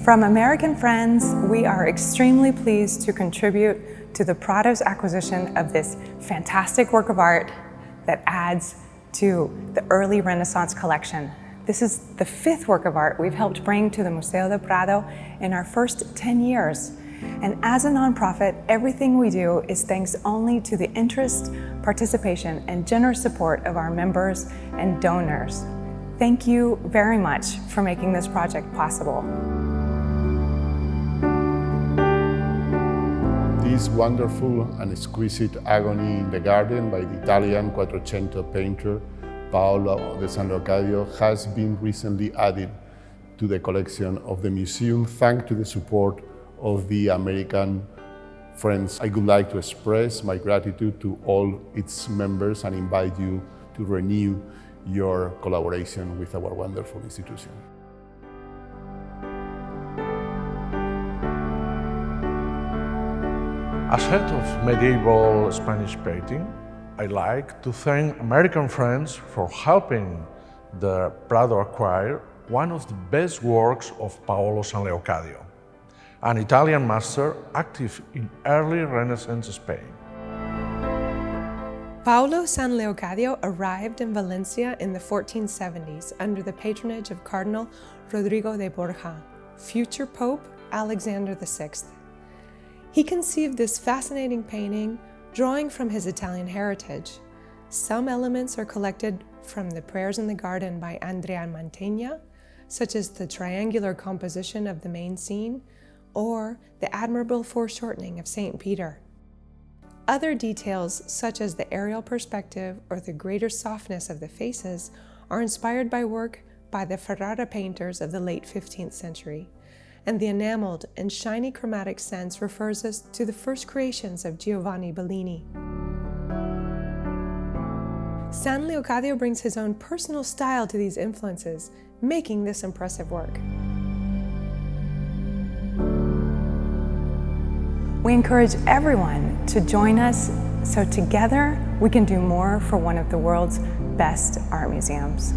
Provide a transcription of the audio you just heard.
From American Friends, we are extremely pleased to contribute to the Prado's acquisition of this fantastic work of art that adds to the early Renaissance collection. This is the 5th work of art we've helped bring to the Museo del Prado in our first 10 years. And as a nonprofit, everything we do is thanks only to the interest, participation, and generous support of our members and donors. Thank you very much for making this project possible. This wonderful and exquisite Agony in the Garden by the Italian Quattrocento painter Paolo de San Leocadio has been recently added to the collection of the museum thanks to the support of the American Friends. I would like to express my gratitude to all its members and invite you to renew your collaboration with our wonderful institution. As head of medieval Spanish painting, I'd like to thank American Friends for helping the Prado acquire one of the best works of Paolo de San Leocadio, an Italian master active in early Renaissance Spain. Paolo de San Leocadio arrived in Valencia in the 1470s under the patronage of Cardinal Rodrigo de Borja, future Pope Alexander VI. He conceived this fascinating painting, drawing from his Italian heritage. Some elements are collected from the Prayers in the Garden by Andrea Mantegna, such as the triangular composition of the main scene, or the admirable foreshortening of St. Peter. Other details, such as the aerial perspective or the greater softness of the faces, are inspired by work by the Ferrara painters of the late 15th century. And the enameled and shiny chromatic sense refers us to the first creations of Giovanni Bellini. San Leocadio brings his own personal style to these influences, making this impressive work. We encourage everyone to join us so together we can do more for one of the world's best art museums.